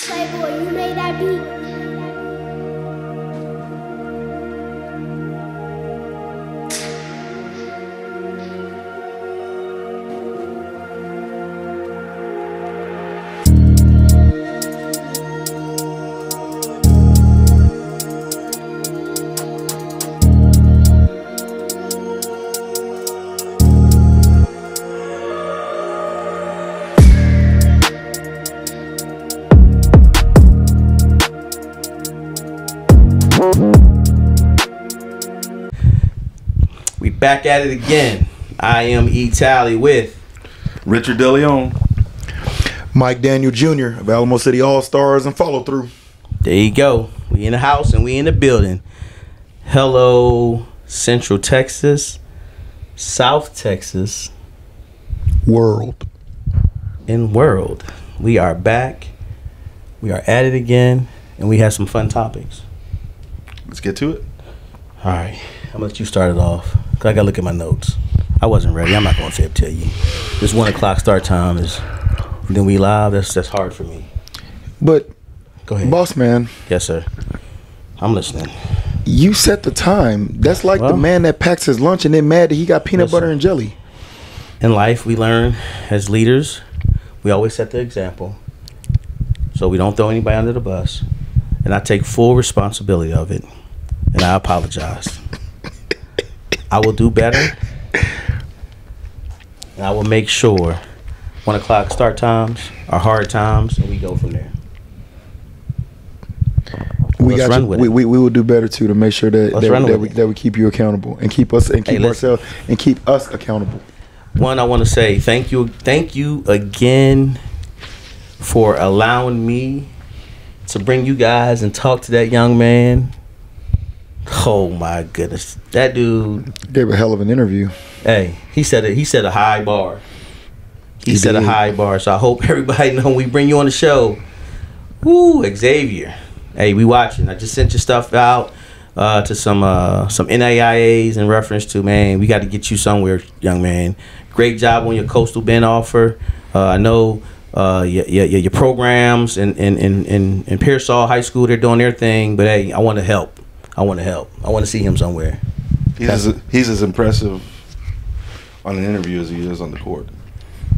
Playboy, you made that beat. We back at it again. I am E. Tally with Richard DeLeon, Mike Daniel Jr. of Alamo City All-Stars and Follow Through. There you go. We in the house and we in the building. Hello, Central Texas, South Texas, World. and world. We are back. We are at it again, and we have some fun topics. let's get to it. All right, I'm gonna let you start it off. 'Cause I gotta look at my notes. I wasn't ready. I'm not gonna fib tell you. This 1 o'clock start time is. Then we live. That's hard for me. But, Go ahead. boss man, Yes, sir. I'm listening. you set the time. That's like Well, the man that packs his lunch and then mad that he got peanut listen. butter and jelly. In life, we learn as leaders. We always set the example, so we don't throw anybody under the bus. And I take full responsibility of it, and I apologize. I will do better, and I will make sure 1 o'clock start times are hard times, and we go from there. We Let's got run you. with We, it. we will do better too to make sure that Let's run that with it. we keep you accountable and keep us and Hey, keep listen. ourselves and keep us accountable. One, I want to say thank you again for allowing me to bring you guys and talk to that young man. Oh my goodness, that dude! Gave a hell of an interview. Hey, he set a high bar. He He set a did. high bar. So I hope everybody know when we bring you on the show. Woo, Xavier. Hey, we watching. I just sent your stuff out to some NAIAs in reference to, man, we got to get you somewhere, young man. Great job on your Coastal Bend offer. I know your programs in Pearsall High School, they're doing their thing, but hey, I want to help. I want to see him somewhere. He's as impressive on an interview as he is on the court.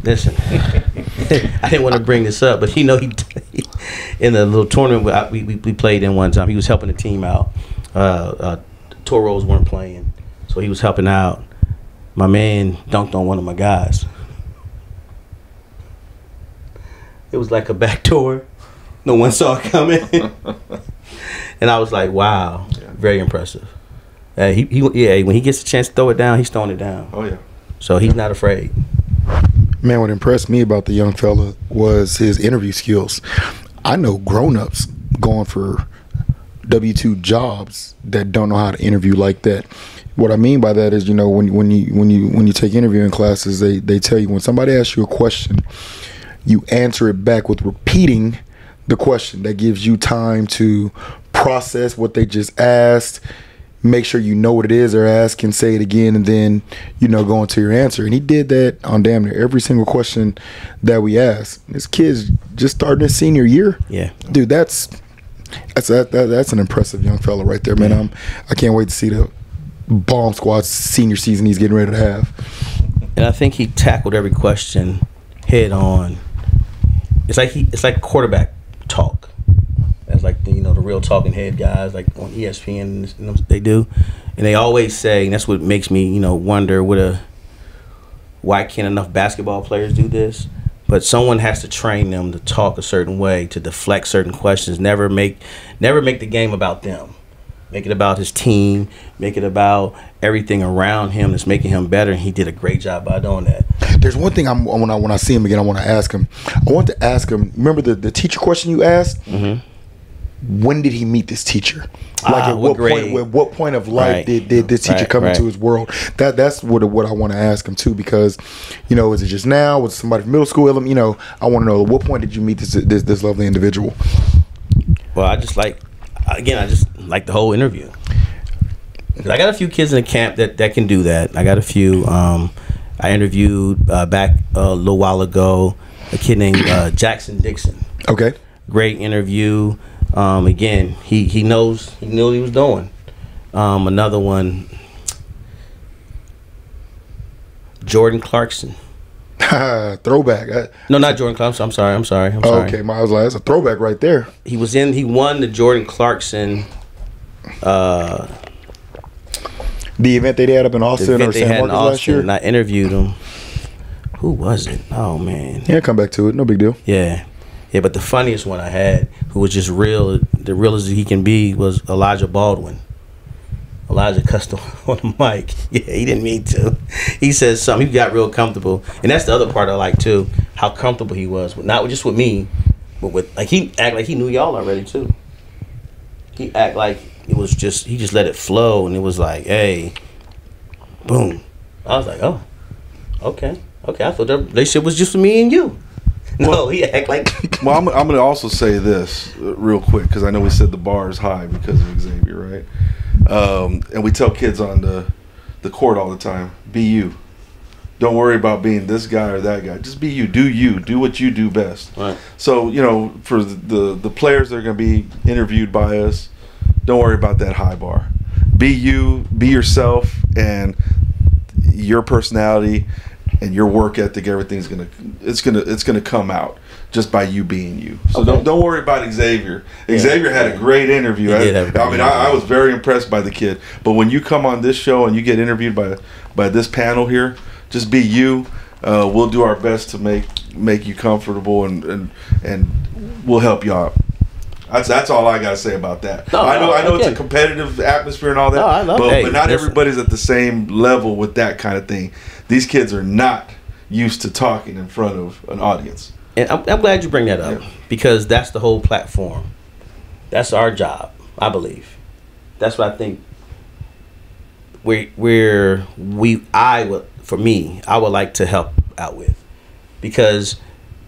Listen, I didn't want to bring this up, but he in the little tournament we played in one time, he was helping the team out. Toros weren't playing, so he was helping out. My man dunked on one of my guys. It was like a backdoor. No one saw it coming. And I was like, wow, very impressive. When he gets a chance to throw it down, he's throwing it down. Oh yeah. So he's not afraid. Man, what impressed me about the young fella was his interview skills. I know grown-ups going for W-2 jobs that don't know how to interview like that. What I mean by that is, when you take interviewing classes, they tell you when somebody asks you a question, you answer it back with repeating the question. That gives you time to process what they just asked, make sure you know what it is they're asking, say it again, and then go into your answer. And he did that on damn near every single question that we asked. This kid's just starting his senior year. Yeah, dude, that's an impressive young fella right there, man. Yeah. I can't wait to see the bomb squad senior season he's getting ready to have. And I think he tackled every question head on. It's like quarterback talk. That's like the real talking head guys like on ESPN they do, and they always say, and that's what makes me wonder why can't enough basketball players do this? But someone has to train them to talk a certain way, to deflect certain questions. Never make the game about them. Make it about his team. Make it about everything around him that's making him better. And he did a great job by doing that. There's one thing when I see him again, I want to ask him. I want to ask him. Remember the teacher question you asked? Mm-hmm. When did he meet this teacher? Like at what point of life did this teacher come into his world? That's what I want to ask him too, because is it just now? Was it somebody from middle school? I want to know, at what point did you meet this lovely individual? Well, I just like the whole interview. I got a few kids in the camp that can do that. I got a few. I interviewed back a little while ago a kid named Jackson Dixon. Okay. Great interview. Again, he knew what he was doing. Another one, Jordan Clarkson. Throwback. No, not Jordan Clarkson. I'm sorry. Oh, okay, I was like, that's a throwback right there. He won the Jordan Clarkson. The event they had up in Austin or San Marcos last year. And I interviewed him. Who was it? Oh man. Yeah, come back to it. No big deal. Yeah. But the funniest one I had, who was just real, the realest he can be, was Elijah Baldwin. Elijah cussed him on the mic. Yeah, he didn't mean to. He said something. He got real comfortable, and that's the other part I like too. How comfortable he was, not just with me, but with he act like he knew y'all already too. He act like it was just he just let it flow, and it was like, hey, boom. I was like, oh, okay. I thought that relationship was just for me and you. No, he act like. Well, I'm going to also say this real quick because I know we said the bar is high because of Xavier, right? And we tell kids on the court all the time, be you. Don't worry about being this guy or that guy. Just be you. Do you. Do what you do best. Right. So, for the players that are going to be interviewed by us, don't worry about that high bar. Be you. Be yourself, and your personality and your work ethic. Everything's gonna come out just by you being you. So don't worry about Xavier. Xavier had a great interview. I was very impressed by the kid. But when you come on this show and you get interviewed by this panel here, just be you. We'll do our best to make you comfortable and we'll help you out. That's all I gotta say about that. I know it's a competitive atmosphere and all that, but not everybody's at the same level with that kind of thing. These kids are not used to talking in front of an audience. And I'm glad you bring that up because that's the whole platform. That's our job, I believe. That's what I think. I would like to help out with, because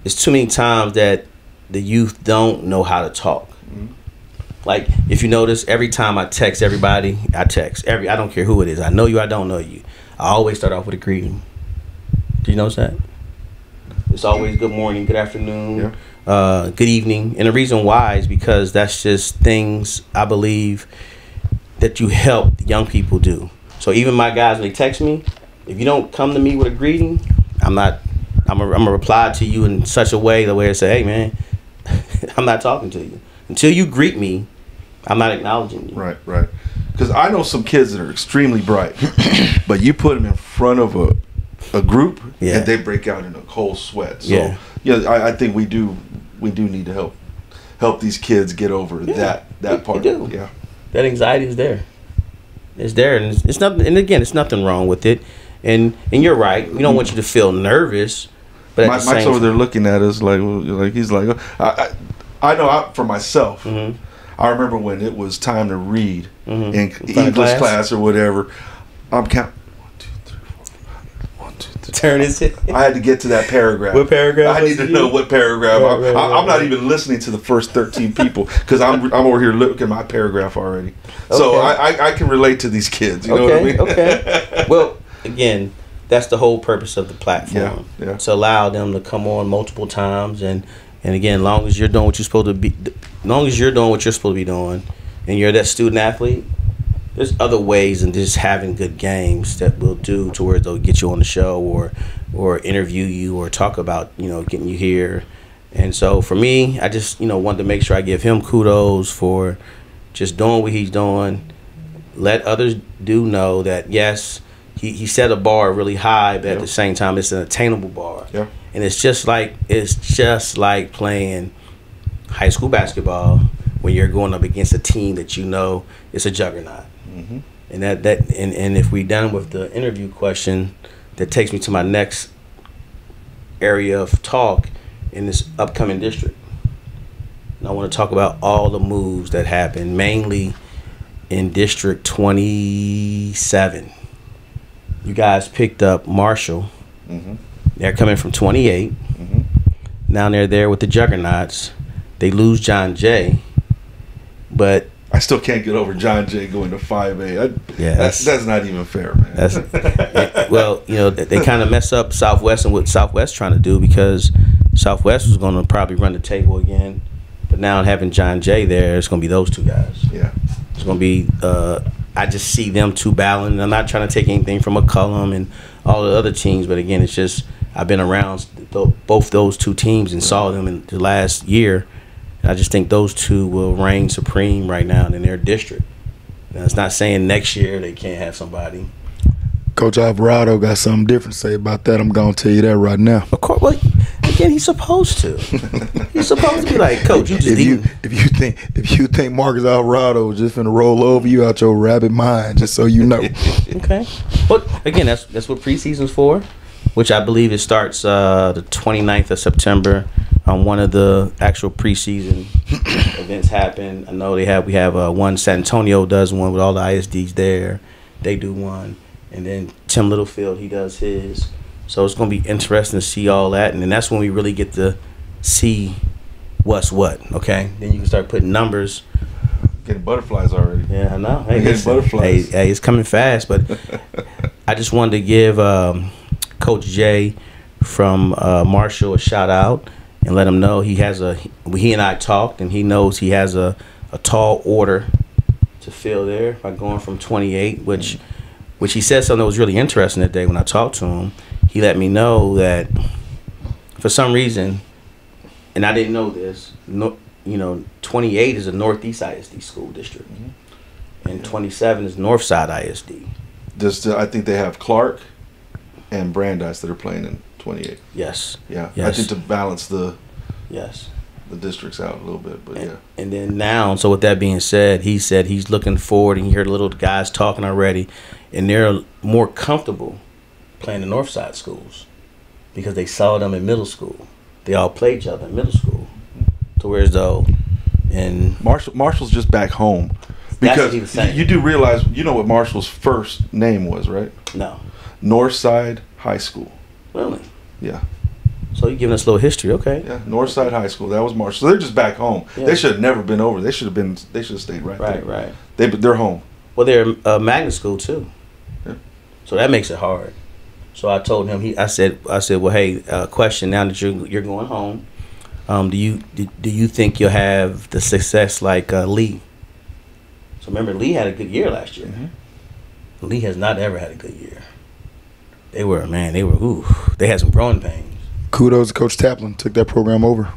it's too many times that the youth don't know how to talk. Mm-hmm. Like, if you notice, every time I text everybody, I don't care who it is. I know you, I don't know you. I always start off with a greeting. Do you notice that? It's always good morning, good afternoon, good evening. And the reason why is because that's just things I believe that you help young people do. So even my guys, when they text me, if you don't come to me with a greeting, I'm gonna reply to you in such a way, the way I say, hey man, I'm not talking to you. Until you greet me, I'm not acknowledging you. Right. Because I know some kids that are extremely bright, but you put them in front of a group and they break out in a cold sweat. So I think we do need to help these kids get over that part. We do. Yeah. That anxiety is there. It's there, and it's nothing. And again, it's nothing wrong with it. And you're right. We don't want you to feel nervous. But Mike's over there looking at us like he's like, I know for myself. Mm-hmm. I remember when it was time to read in English class or whatever. I'm counting 1, 2, 3, 4, 1, 2, 3. Turn is it? I had to get to that paragraph. What paragraph? I need to know what paragraph. I'm not even listening to the first 13 people because I'm over here looking at my paragraph already. Okay. So I can relate to these kids. You know what I mean? Okay. Well, again, that's the whole purpose of the platform. Yeah. To allow them to come on multiple times and again, long as you're doing what you're supposed to be, doing, and you're that student athlete, there's other ways than just having good games that will do to where they'll get you on the show or interview you or talk about getting you here. And so for me, I just wanted to make sure I give him kudos for just doing what he's doing. Let others know that yes, he set a bar really high, but at the same time, it's an attainable bar. Yeah. And it's just like playing high school basketball when you're going up against a team that it's a juggernaut. Mm-hmm. And and if we're done with the interview question, that takes me to my next area of talk in this upcoming district. And I want to talk about all the moves that happened, mainly in District 27. You guys picked up Marshall. Mm-hmm. They're coming from 28. Mm-hmm. Now they're there with the Juggernauts. They lose John Jay, but I still can't get over John Jay going to 5A. That's not even fair, man. They kind of mess up Southwest and what Southwest trying to do, because Southwest was going to probably run the table again But now having John Jay there, it's going to be those two guys. Yeah. It's going to be. I just see them two battling. I'm not trying to take anything from McCollum and all the other teams, but again, it's just I've been around both those two teams and saw them in the last year. And I just think those two will reign supreme right now in their district. Now, it's not saying next year they can't have somebody. Coach Alvarado got something different to say about that. I'm going to tell you that right now. Of course, well, again, he's supposed to. He's supposed to be like, Coach, you just if you think Marcus Alvarado is just finna roll over you out your rabbit mind, just so you know. Okay. But again, that's what preseason's for, which I believe it starts the 29th of September. One of the actual preseason events happen. I know we have one. San Antonio does one with all the ISDs there. They do one. And then Tim Littlefield, he does his. So it's going to be interesting to see all that. And then that's when we really get to see what's what, okay? Then you can start putting numbers. Getting butterflies already. Yeah, I know. Hey, getting butterflies. Hey, it's coming fast. But I just wanted to give Coach Jay from Marshall a shout-out and let him know he and I talked, and he knows he has a tall order to fill there by going from 28, which he said something that was really interesting that day when I talked to him. He let me know that for some reason, and I didn't know this, 28 is a Northeast ISD school district, and 27 is Northside ISD. I think they have Clark and Brandeis that are playing in 28. Yes. Yeah. Yes. I think to balance the districts out a little bit, but yeah. And then now, so with that being said, he said he's looking forward, and he heard the little guys talking already, and they're more comfortable playing the Northside schools because they saw them in middle school. They all played each other in middle school. To whereas though, and Marshall's just back home because you do realize what Marshall's first name was, right? No. Northside High School. Really? Yeah. So you're giving us a little history, okay? Yeah, Northside High School. That was Marshall. So they're just back home. Yeah. They should have never been over. They should have stayed right there. Right. They're home. Well, they're a magnet school too. Yeah. So that makes it hard. So I told him. I said, well, hey, question. Now that you're going home, do you think you'll have the success like Lee? So remember, Lee had a good year last year. Mm-hmm. Lee has not ever had a good year. They had some growing pains. Kudos to Coach Taplin, took that program over.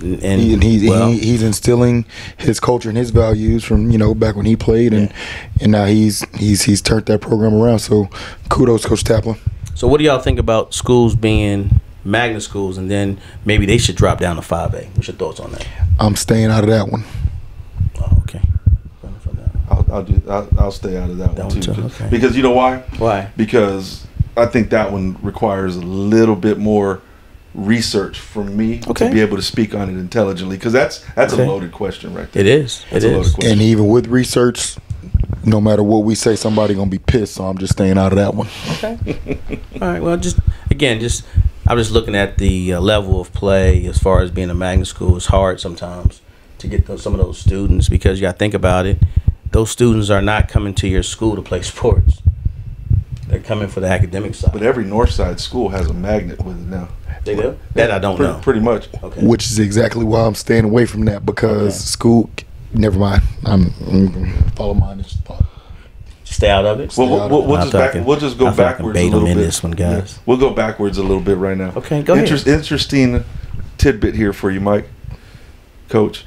And he's instilling his culture and his values from back when he played, and now he's turned that program around. So kudos, Coach Taplin. So what do y'all think about schools being magnet schools, and then maybe they should drop down to 5A? What's your thoughts on that? I'm staying out of that one. Oh, okay. I'll stay out of that one too. Okay. Because you know why? Why? Because I think that one requires a little bit more research from me to be able to speak on it intelligently. Because that's a loaded question right there. It is. It is. A loaded question. And even with research, no matter what we say, somebody gonna be pissed. So I'm just staying out of that one. Okay. All right. Well, I'm just looking at the level of play as far as being a magnet school. It's hard sometimes to get some of those students because you got to think about it. Those students are not coming to your school to play sports. They're coming for the academic side. But every Northside school has a magnet with it now. They do? That I don't know. Pretty much. Okay. Which is exactly why I'm staying away from that because school. Never mind. I'm follow mine. Stay out of it. We'll just go backwards a little bit. This one, guys. Yeah. We'll go backwards a little bit right now. Okay, go ahead. Interesting tidbit here for you, Mike. Coach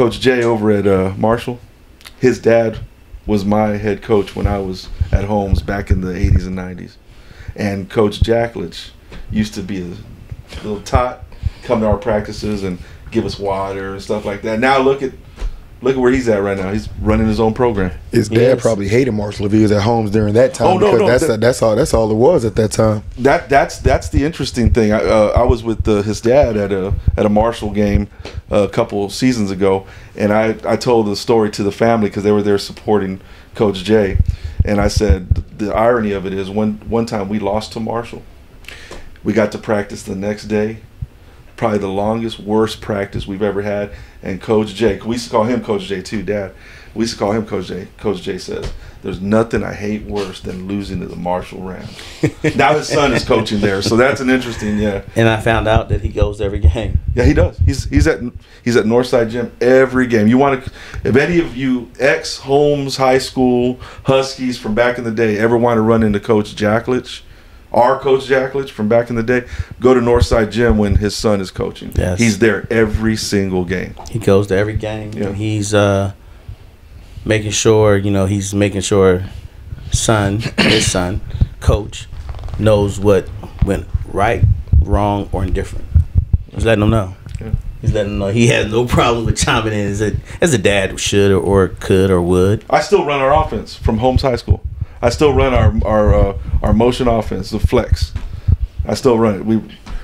Jay over at Marshall. His dad was my head coach when I was at Holmes back in the 80s and 90s. And Coach Jacklich used to be a little tot, come to our practices and give us water and stuff like that. Now look at where he's at right now. He's running his own program. His dad probably hated Marshall if he was at Holmes during that time. That's all it was at that time. That's the interesting thing. I was with his dad at a Marshall game a couple seasons ago, and I told the story to the family because they were there supporting Coach Jay, and I said the irony of it is one time we lost to Marshall. We got to practice the next day. Probably the longest, worst practice we've ever had. And Coach Jay, we used to call him Coach Jay too, Dad, We used to call him Coach J. Coach J says, "There's nothing I hate worse than losing to the Marshall Rams." Now his son is coaching there, so that's an interesting, yeah. And I found out that he goes to every game. Yeah, he does. He's at Northside Gym every game. You want to, if any of you ex-Holmes High School Huskies from back in the day ever want to run into Coach Jacklich, our Coach Jacklich from back in the day, go to Northside Gym when his son is coaching. Yes. He's there every single game. He goes to every game. Yeah. And he's making sure, his son, Coach, knows what went right, wrong, or indifferent. He's letting him know. Yeah. He's letting him know he has no problem with chiming in as a dad should or could or would. I still run our offense from Holmes High School. I still run our motion offense, the flex. I still run it. We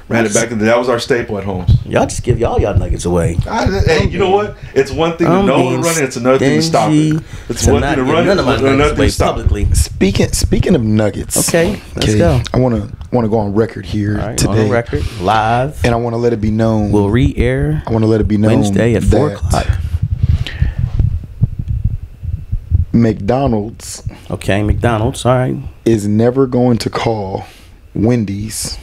ran it back in the day. That was our staple at Holmes. Y'all just give y'all nuggets away. Hey, you know what? It's one thing to know to run it. It's another thing to stop it. It's one thing to run it. It's another thing to stop it. Speaking of nuggets. Okay, let's go. I want to go on record here today. On record, live. And I want to let it be known. We'll re-air. I want to let it be known Wednesday at 4 o'clock. McDonald's. Okay, McDonald's. All right. Is never going to call Wendy's.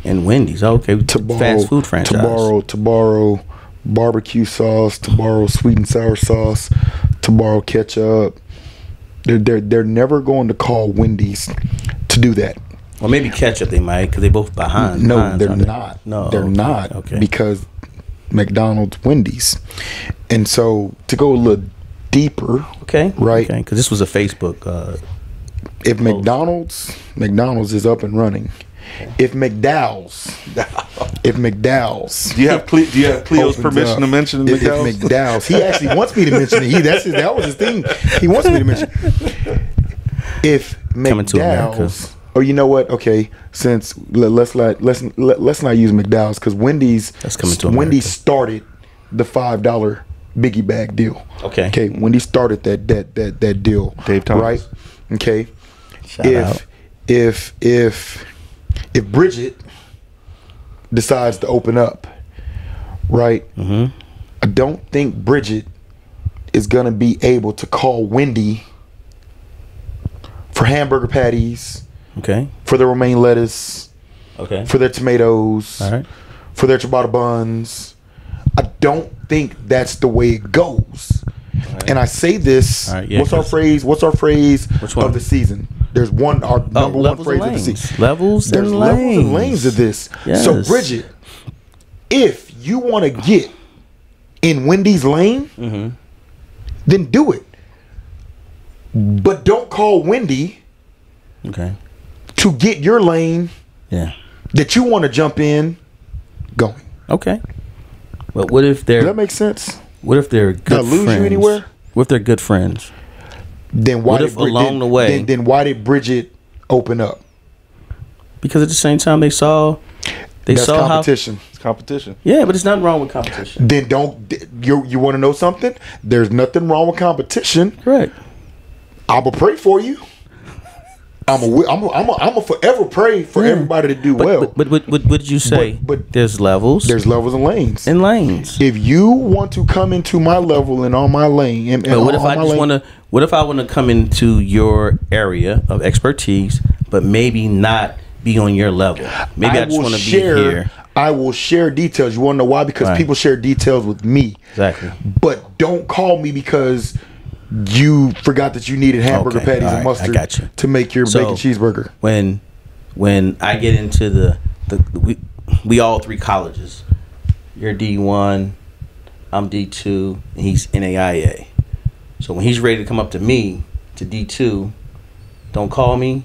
And Wendy's. Okay. To borrow, fast food franchise. To borrow barbecue sauce. To borrow sweet and sour sauce. To borrow ketchup. They're never going to call Wendy's to do that. Well, maybe ketchup they might because they both behind. No, they're not. No, they're not. Okay. Because McDonald's, Wendy's, and so to go a little deeper. Okay. Right. Okay. Because this was a Facebook. If McDonald's is up and running, if McDowell's, Do you have Cleo's permission to mention if McDowell's? McDowell's, he actually wants me to mention it. That was his thing. He wants me to mention it. If McDowell's, or you know what? Okay, since let's not use McDowell's because Wendy's started the $5 biggie bag deal. Okay. Okay. Wendy's started that deal. Dave Thomas. Right. Okay. Shout out. If Bridget decides to open up, right? Mm-hmm. I don't think Bridget is gonna be able to call Wendy for hamburger patties. Okay. For their romaine lettuce. Okay. For their tomatoes. All right. For their ciabatta buns. I don't think that's the way it goes. Right. And I say this. Right, yeah, what's our phrase? What's our phrase of the season? There's our number one phrase of the season. Levels and lanes. Levels and lanes of this. Yes. So Bridget, if you want to get in Wendy's lane, mm-hmm. then do it. But don't call Wendy. Okay. To get your lane. Yeah. That you want to jump in, going. Okay. But what if they're? Does that make sense? What if they're good friends? Lose you anywhere? What if they're good friends? Then why the way? Then why did Bridget open up? Because at the same time they saw competition. It's competition. Yeah, but there's nothing wrong with competition. Then you want to know something? There's nothing wrong with competition. Correct. I'm gonna pray for you. I'm a forever pray for everybody to do well. But what did you say? But there's levels. There's levels and lanes. And lanes. If you want to come into my level and on my lane, but what if I just want to? What if I want to come into your area of expertise, but maybe not be on your level? Maybe I just want to be here. I will share details. You want to know why? Because people share details with me. Exactly. But don't call me because you forgot that you needed hamburger patties and mustard to make your bacon cheeseburger. When I get into we all three colleges. You're D1, I'm D2, and he's NAIA. So when he's ready to come up to me to D2, don't call me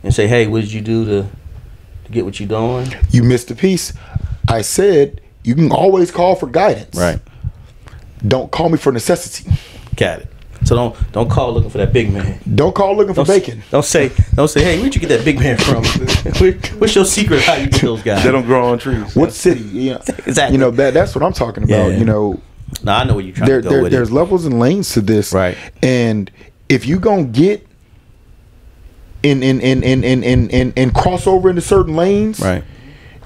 and say, "Hey, what did you do to get what you're doing?" You missed a piece. I said you can always call for guidance. Right. Don't call me for necessity. Got it. So don't call looking for that big man. Don't call looking for bacon. Don't say, hey, where'd you get that big man from? What's your secret? How you get those guys? They don't grow on trees. What city? You know, exactly. You know that's what I'm talking about. Yeah. You know. No, I know where you're trying to go with there's levels and lanes to this. Right. And if you gonna get in cross over into certain lanes, right,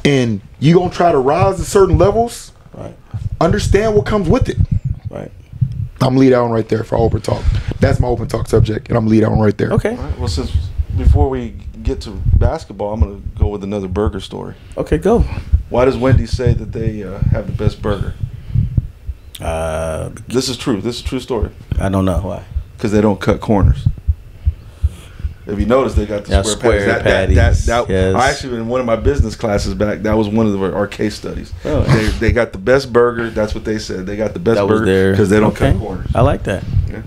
and you gonna try to rise to certain levels, right, understand what comes with it. Right. I'm lead out right there for open talk. That's my open talk subject, and I'm lead out right there. Okay. All right, well, since before we get to basketball, I'm going to go with another burger story. Okay, go. Why does Wendy's say that they have the best burger? This is true. This is a true story. I don't know why. Because they don't cut corners. If you notice, they got the square patties. Yes. I actually, in one of my business classes back, that was one of our case studies. Oh. They got the best burger. That's what they said. They got the best That was burger because they don't cut corners. I like that. Yeah.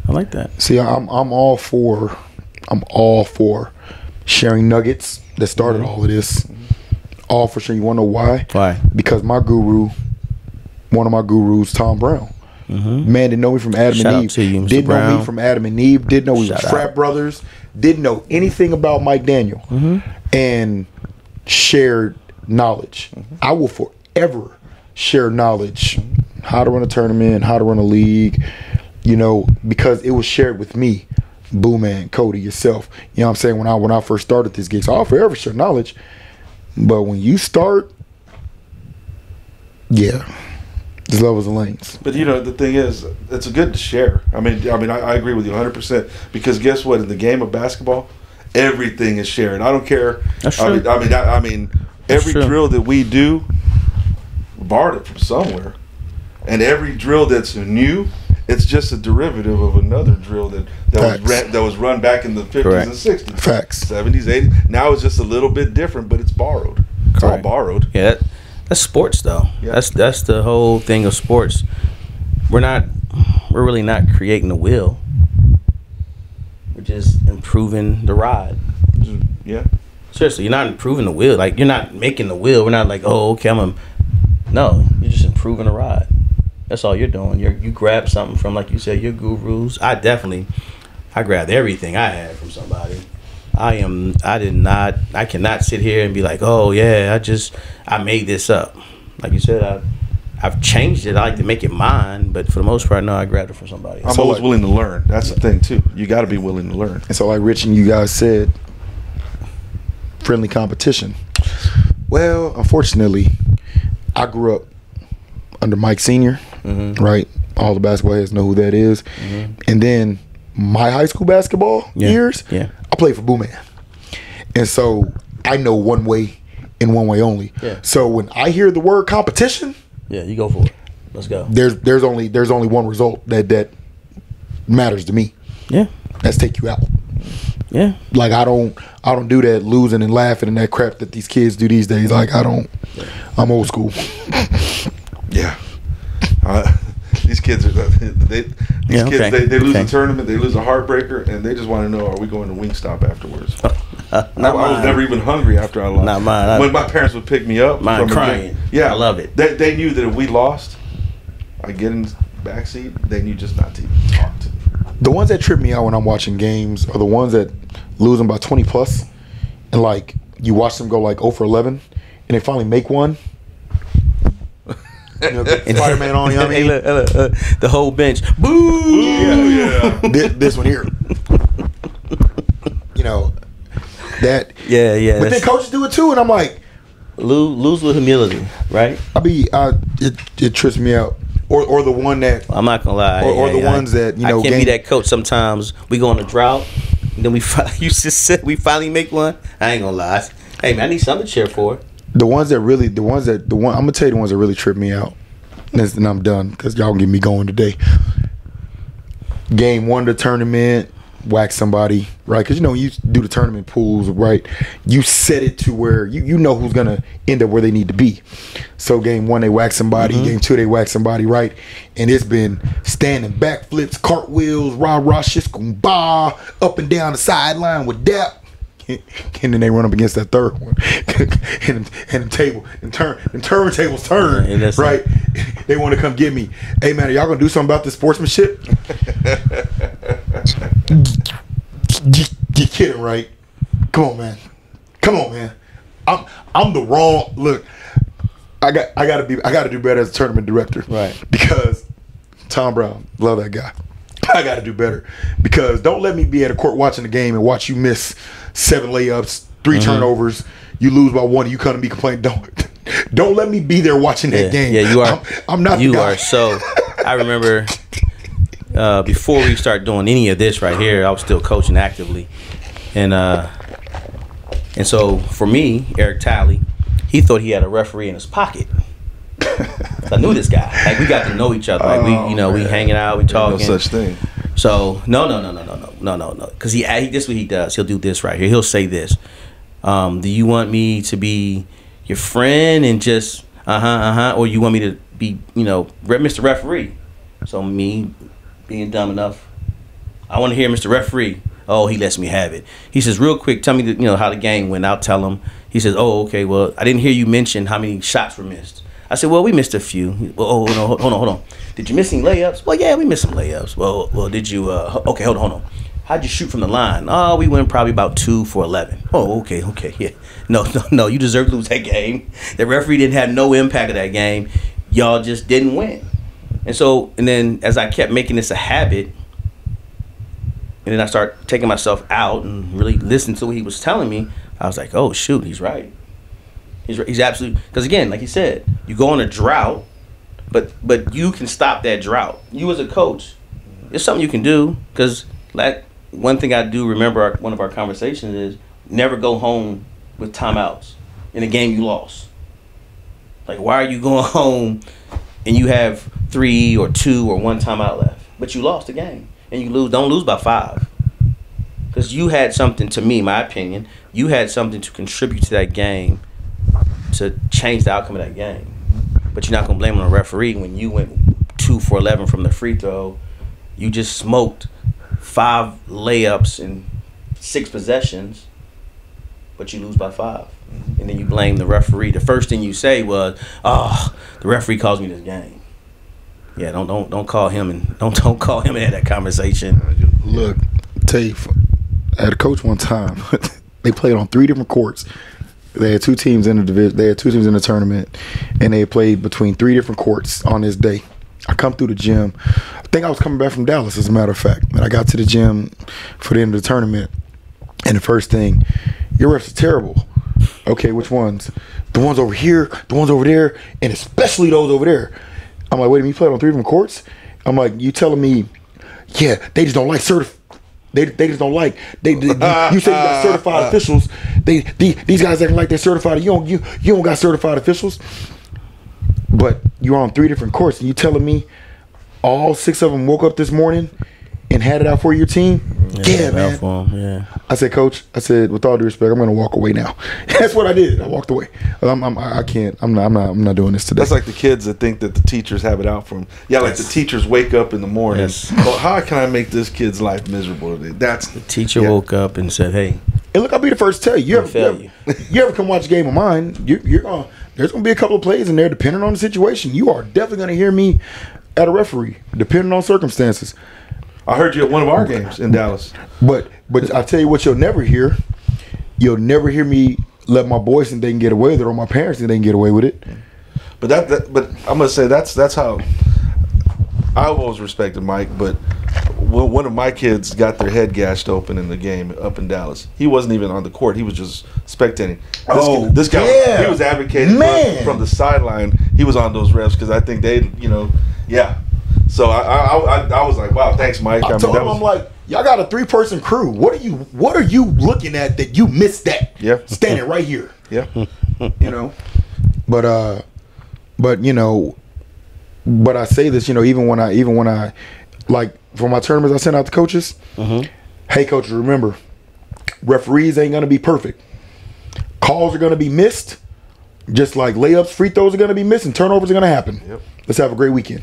I like that. See, I'm all for sharing nuggets that started all of this. All for sure. You want to know why? Why? Because my guru, one of my gurus, Tom Brown. Man didn't know me from Adam Shout and out Eve. to you, Mr. Didn't know Brown. me from Adam and Eve. Didn't know we Shout were frat out. brothers. Didn't know anything about Mike Daniel. And shared knowledge. I will forever share knowledge. How to run a tournament, how to run a league, because it was shared with me. Boo Man, Cody, yourself. You know what I'm saying? When I first started this gig. So I'll forever share knowledge. But when you start, there's levels and lanes. But the thing is, it's good to share. I agree with you 100% because guess what? In the game of basketball, everything is shared. I don't care. That's true. Every true. drill that we do, we borrowed it from somewhere, and every drill that's new, it's just a derivative of another drill that was run back in the 50s Correct. and 60s, Facts. 70s, 80s. Now it's just a little bit different, but it's borrowed. It's all Correct. borrowed. Yeah, that's sports though. Yeah. That's the whole thing of sports. We're really not creating the wheel. We're just improving the ride. Yeah. Seriously, you're not improving the wheel. Like you're not making the wheel. We're not like, oh, okay, no, you're just improving the ride. That's all you're doing. You grab something from, like you said, your gurus. I grabbed everything I had from somebody. I cannot sit here and be like, oh yeah, I made this up. Like you said, I've changed it. I like to make it mine, but for the most part, no, I grabbed it from somebody. I'm always willing to learn. That's the thing too. You got to be willing to learn. And so like Rich and you guys said, friendly competition. Well, unfortunately, I grew up under Mike Sr., right? All the basketball heads know who that is. And then my high school basketball years, I played for Boo Man. And so I know one way and one way only. Yeah. So when I hear the word competition, you go for it. Let's go. There's only one result that matters to me. Yeah. That's take you out. Yeah. Like I don't do that losing and laughing and that crap that these kids do these days. Like I'm old school. Yeah. These kids they lose a tournament, they lose a heartbreaker, and they just want to know, are we going to Wingstop afterwards? I was never even hungry after I lost. Not mine. When my parents would pick me up, mine crying. Yeah, I love it. They knew that if we lost, I get in the backseat. They knew just not to even talk to me. The ones that trip me out when I'm watching games are the ones that lose them by 20 plus, and like you watch them go like 0 for 11, and they finally make one. Spider-Man on, you know what I mean? Hey, look, the whole bench. Boo! Yeah. This one here. That. Yeah. But then coaches do it too, and I'm like, lose with humility, right? It trips me out. Or the one that I'm not gonna lie. Or the ones that I can't be that coach. Sometimes we go on a drought, and then we finally make one. I ain't gonna lie. Hey man, I need something to cheer for. I'm gonna tell you the ones that really trip me out, and I'm done because y'all gonna get me going today. Game 1 of the tournament, whack somebody, right? Because you do the tournament pools, right? You set it to where you know who's gonna end up where they need to be. So game 1 they whack somebody, game 2 they whack somebody, right? And it's been standing backflips, cartwheels, rah shish bah, up and down the sideline with dap. And then they run up against that third one, and turntables turn, right? They want to come get me. Hey man, are y'all gonna do something about this sportsmanship? You kidding, right? Come on, man. I'm the wrong look. I gotta do better as a tournament director, right? Because Tom Brown, love that guy. I got to do better because don't let me be at a court watching the game and watch you miss 7 layups, 3 turnovers. You lose by 1, you come to me complaining. Don't let me be there watching that game. Yeah, you are. I'm not. You the guy. are so. I remember before we start doing any of this right here, I was still coaching actively, and so for me, Eric Talley, he thought he had a referee in his pocket. I knew this guy. Like, we got to know each other. Like, we hanging out, we talking. No such thing. So no. Because he this is what he does. He'll do this right here. He'll say this. Do you want me to be your friend and just or you want me to be Mr. Referee? So me being dumb enough, I want to hear Mr. Referee. Oh, he lets me have it. He says, real quick, tell me how the game went. I'll tell him. He says, oh, okay. Well, I didn't hear you mention how many shots were missed. I said, well, we missed a few. Well, no, hold on. Did you miss any layups? Well, yeah, we missed some layups. Well, did you? Okay, hold on. How'd you shoot from the line? Oh, we went probably about 2 for 11. Oh, okay, yeah. No. You deserve to lose that game. The referee didn't have no impact of that game. Y'all just didn't win. And then as I kept making this a habit, and then I started taking myself out and really listening to what he was telling me, I was like, oh, shoot, he's right. He's absolutely, because again, like he said, you go on a drought, but you can stop that drought. You as a coach, it's something you can do, because like one thing I do remember one of our conversations is never go home with timeouts in a game you lost. Like, why are you going home and you have 3 or 2 or 1 timeout left, but you lost the game and you lose? Don't lose by 5, because you had something, to me, my opinion, you had something to contribute to that game to change the outcome of that game. But you're not going to blame it on a referee when you went 2 for 11 from the free throw. You just smoked 5 layups in 6 possessions, but you lose by 5. And then you blame the referee. The first thing you say was, "Oh, the referee calls me this game." Yeah, don't call him and don't call him and have that conversation. Look, tell you, I had a coach one time. They played on 3 different courts. They had 2 teams in the division. They had 2 teams in the tournament, and they played between 3 different courts on this day. I come through the gym. I think I was coming back from Dallas, as a matter of fact. And I got to the gym for the end of the tournament, and the first thing, your refs are terrible. Okay, which ones? The ones over here, the ones over there, and especially those over there. I'm like, wait a minute, you played on 3 different courts? I'm like, you telling me, yeah, they just don't like They just don't like. You say you got certified officials. These guys acting like they're certified. You don't got certified officials. But you're on 3 different courts, and you telling me all 6 of them woke up this morning and had it out for your team? Yeah, man. Yeah. I said, Coach, with all due respect, I'm gonna walk away now. That's what I did. I walked away. I can't. I'm not doing this today. That's like the kids that think that the teachers have it out for them. Yeah, like the teachers wake up in the morning. Yes. Well, how can I make this kid's life miserable today? That's The teacher woke up and said, "Hey." And look, I'll be the first to tell you. You ever come watch a game of mine? There's gonna be a couple of plays in there, depending on the situation. You are definitely gonna hear me at a referee, depending on circumstances. I heard you at one of our games in Dallas. But I tell you what, you'll never hear. You'll never hear me let my boys think they can get away with it, or my parents think they can get away with it. But but I'm gonna say that's how I've always respected Mike. But when one of my kids got their head gashed open in the game up in Dallas, he wasn't even on the court. He was just spectating. This guy, yeah. He was advocating from the sideline. He was on those refs because I think they, yeah. So I was like, wow, thanks, Mike. I told him, I'm like, y'all got a 3-person crew. What are you looking at that you missed that? Yeah. Standing right here. Yeah. But I say this, even when I like for my tournaments I send out to coaches, hey coaches, remember, referees ain't gonna be perfect. Calls are gonna be missed, just like layups, free throws are gonna be missed, and turnovers are gonna happen. Yep. Let's have a great weekend.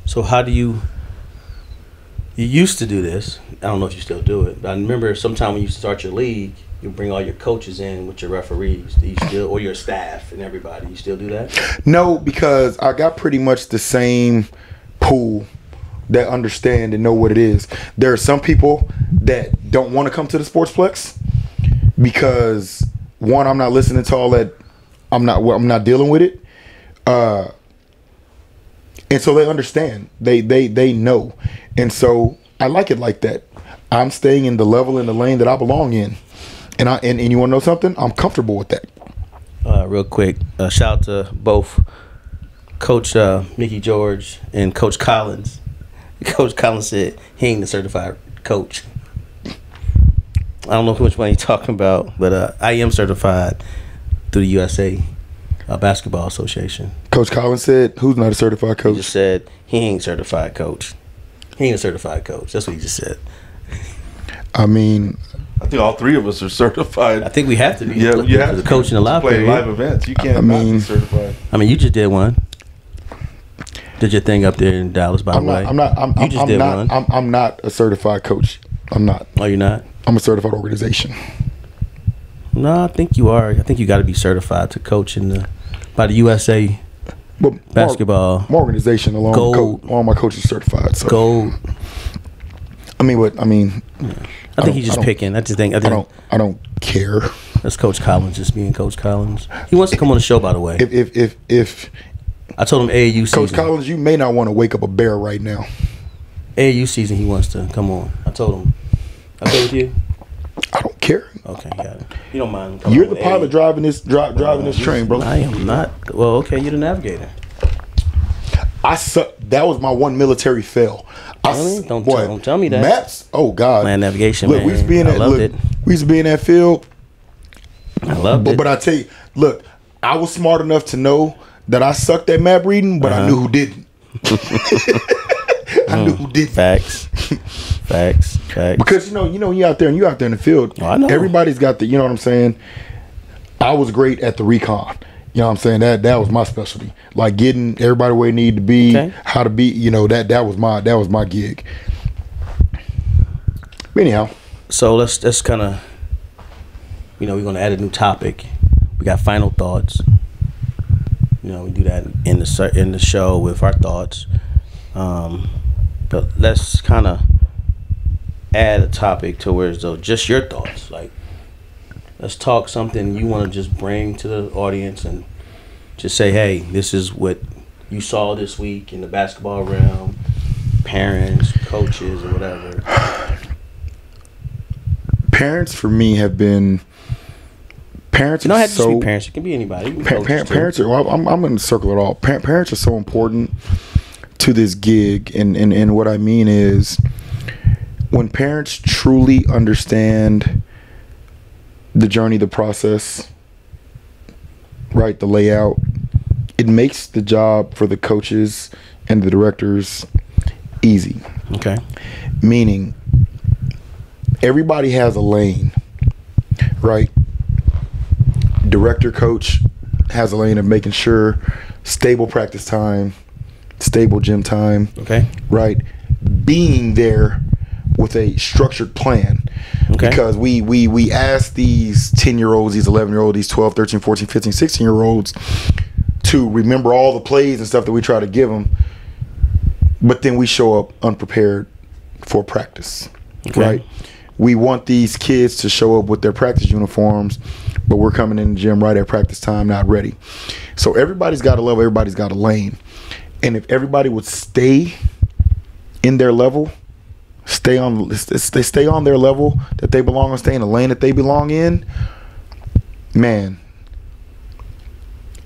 So how do you used to do this? I don't know if you still do it, but I remember sometime when you start your league, you bring all your coaches in with your referees. Do you still, or your staff and everybody? You still do that? No, because I got pretty much the same pool that understand and know what it is. There are some people that don't want to come to the Sportsplex because, one, I'm not listening to all that. I'm not dealing with it. And so they understand. They know. And so I like it like that. I'm staying in the level and the lane that I belong in. And you want to know something? I'm comfortable with that. Real quick, shout out to both Coach Mickey George and Coach Collins. Coach Collins said he ain't a certified coach. I don't know which one he's talking about, but I am certified through the USA Basketball Association. Coach Collins said, "Who's not a certified coach?" He just said he ain't certified coach. He ain't a certified coach. That's what he just said. I mean, I think all three of us are certified. I think we have to be. Yeah, you have to coach in a live play period. live events. You can't not be certified. I mean, you just did one. Did your thing up there in Dallas, by the way? I'm not a certified coach. I'm not. Oh, you're not? I'm a certified organization. No, I think you are. I think you got to be certified to coach by the USA basketball. My organization alone, Gold. all my coaches are certified. So. Gold. I mean, what? I mean, I think he's just picking. I don't care. That's Coach Collins just being Coach Collins. He wants to come on the show, by the way. If I told him AAU season. Coach Collins, you may not want to wake up a bear right now. AAU season, he wants to come on. I told him. I told you. I don't care. Okay, got it. You don't mind. You're the pilot driving this train, bro. I am not. Well, okay, you're the navigator. I suck. That was my one military fail. Really? Don't tell me that. Maps? Oh God. Land navigation. Look, man. we used to be in that. Look, we used to be in that field. I loved it. But I tell you, look, I was smart enough to know that I sucked at map reading, but I knew who didn't. I knew who didn't. Facts. Because you out there in the field. Oh, I know. Everybody's got the. You know what I'm saying? I was great at the recon. You know what I'm saying? That was my specialty. Like getting everybody where they need to be, how to be. You know that was my gig. But anyhow, so let's kind of, we're gonna add a new topic. We got final thoughts. We do that in the show with our thoughts. But let's kind of add a topic to where it's just your thoughts. Like, let's talk something you want to just bring to the audience and just say, hey, this is what you saw this week in the basketball realm, parents, coaches, or whatever. Parents for me have been. Parents. You don't have to just be parents. It can be anybody. Parents are. Well, I'm going to circle it all. Parents are so important to this gig, and what I mean is, when parents truly understand the journey, the process, right, the layout, it makes the job for the coaches and the directors easy. Okay. Meaning, everybody has a lane, right? Director, coach has a lane of making sure stable practice time, stable gym time. Okay. Right. Being there with a structured plan. Okay. Because we ask these 10-year-olds, these 11-year-olds, these 12, 13, 14, 15, 16-year-olds to remember all the plays and stuff that we try to give them, but then we show up unprepared for practice. Okay. Right? We want these kids to show up with their practice uniforms, but we're coming in the gym right at practice time, not ready. So everybody's got a level, everybody's got a lane. And if everybody would stay in their level, stay on their level that they belong on, stay in the lane that they belong in, man,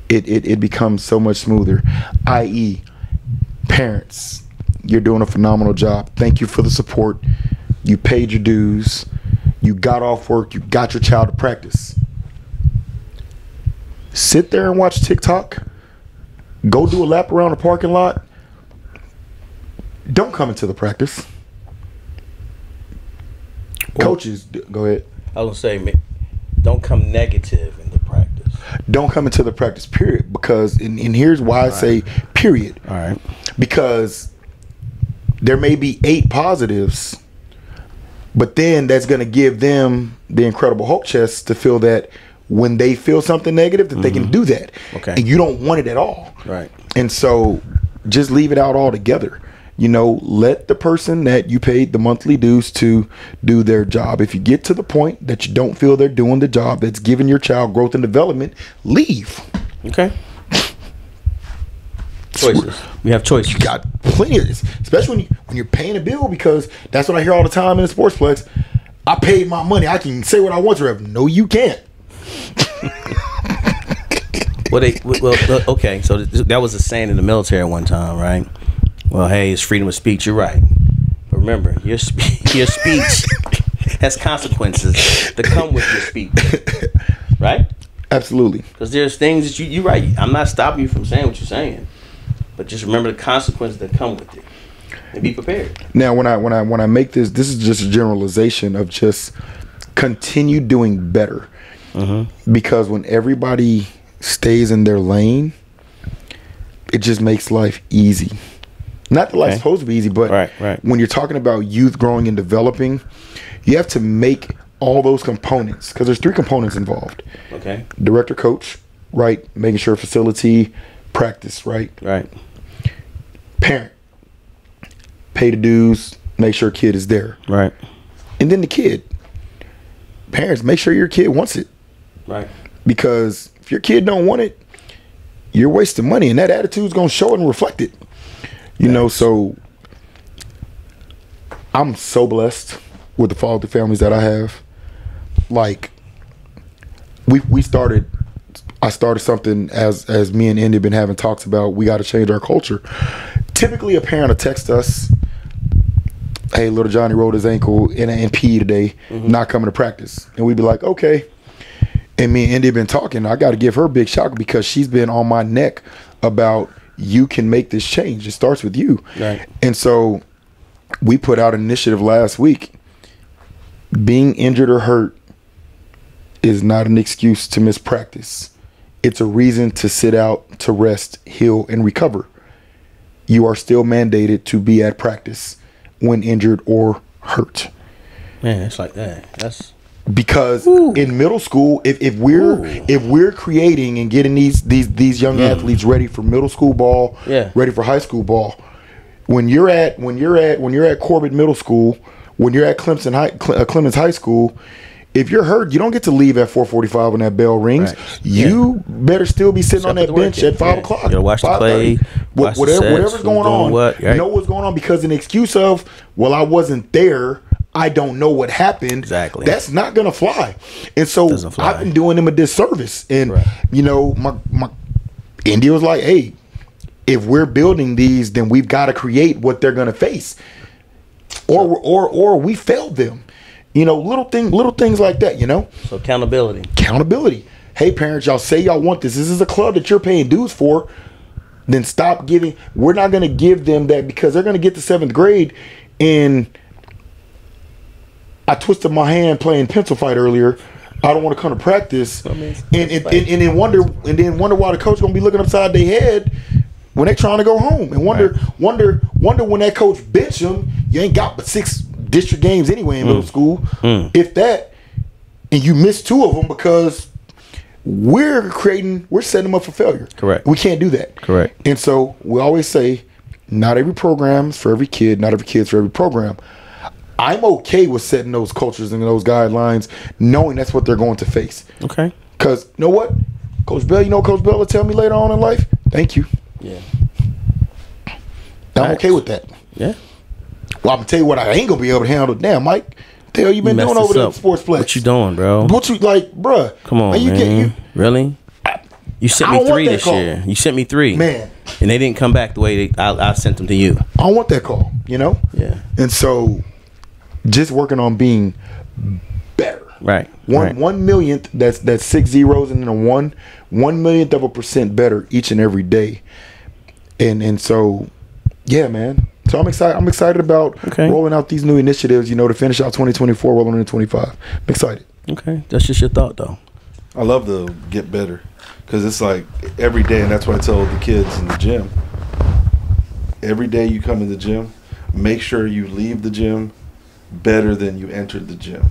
it becomes so much smoother. I.e., parents, you're doing a phenomenal job. Thank you for the support. You paid your dues. You got off work. You got your child to practice. Sit there and watch TikTok. Go do a lap around the parking lot. Don't come into the practice. Well, coaches, go ahead. I was going to say, don't come negative in the practice. Don't come into the practice, period. Because, and here's why I say period. All right. Because there may be 8 positives, but then that's going to give them the incredible Hulk chest to feel that when they feel something negative, that they can do that. Okay. And you don't want it at all. Right. And so just leave it out altogether. Let the person that you paid the monthly dues to do their job. If you get to the point that you don't feel they're doing the job that's giving your child growth and development, leave. Okay. Choices. We have choices. You got plenty of this, especially when you're paying a bill, because that's what I hear all the time in the sportsplex. I paid my money. I can say what I want to have. No, you can't. Okay. So that was a saying in the military one time, right? Well, hey, it's freedom of speech. You're right. But remember, your speech has consequences that come with your speech. Right? Absolutely. Because there's things that you're right. I'm not stopping you from saying what you're saying. But just remember the consequences that come with it. And be prepared. Now, when I make this is just a generalization of just continue doing better. Because when everybody stays in their lane, it just makes life easy. Not that life's supposed to be easy, but when you're talking about youth growing and developing, you have to make all those components, because there's 3 components involved. Okay. Director, coach, right? Making sure facility, practice, right? Right. Parent, pay the dues, make sure kid is there. Right. And then the kid. Parents, make sure your kid wants it. Right. Because if your kid don't want it, you're wasting money, and that attitude's gonna show it and reflect it. You know, so I'm so blessed with the father families that I have. Like, I started something as me and Indy have been having talks about. We got to change our culture. Typically, a parent will text us, "Hey, little Johnny rolled his ankle in PE today, not coming to practice," and we'd be like, "Okay." And me and Indy have been talking. I got to give her a big shout because she's been on my neck about, you can make this change. It starts with you. Right. And so we put out an initiative last week. Being injured or hurt is not an excuse to miss practice. It's a reason to sit out, to rest, heal, and recover. You are still mandated to be at practice when injured or hurt. Man, it's like that. That's because in middle school, if we're creating and getting these young athletes ready for middle school ball, ready for high school ball, when you're at Corbett Middle School, when you're at Clemens High School, if you're hurt, you don't get to leave at 4:45 when that bell rings. Right. You better still be sitting on that bench at 5 o'clock. You gotta watch the play, whatever's going on. Know what's going on, because an excuse of, well, I wasn't there, I don't know what happened. Exactly. That's not gonna fly. And so I've been doing them a disservice. And you know, my India was like, hey, if we're building these, then we've got to create what they're gonna face, or we failed them. You know, little things like that. You know. So accountability. Hey, parents, y'all say y'all want this. This is a club that you're paying dues for. Then stop giving. We're not gonna give them that, because they're gonna get to 7th grade and I twisted my hand playing pencil fight earlier. I don't want to come to practice, and then wonder why the coach gonna be looking upside their head when they trying to go home, and wonder when that coach bench them. You ain't got but 6 district games anyway in middle school, if that, and you miss 2 of them because we're setting them up for failure. Correct. We can't do that. Correct. And so we always say, not every program's for every kid, not every kid's for every program. I'm okay with setting those cultures and those guidelines, knowing that's what they're going to face. Okay. Because you know what? Coach Bell will tell me later on in life, thank you. Yeah. I'm okay with that. Yeah. Well, I'm going to tell you what I ain't going to be able to handle. Damn, Mike, what the hell you been doing over there at Sportsplex? What you doing, bro? What you, like, bruh? Come on, man. Really? You sent me 3 this year. You sent me 3. Man. And they didn't come back the way I sent them to you. I don't want that call, you know? Yeah. And so just working on being better. Right. One millionth, that's 6 zeros and then a 1 millionth of a percent better each and every day. And so, yeah, man. So I'm excited about rolling out these new initiatives, you know, to finish out 2024, rolling into 25. I'm excited. Okay. That's just your thought, though. I love the get better, because it's like every day, and that's what I tell the kids in the gym. Every day you come in the gym, make sure you leave the gym better than you entered the gym.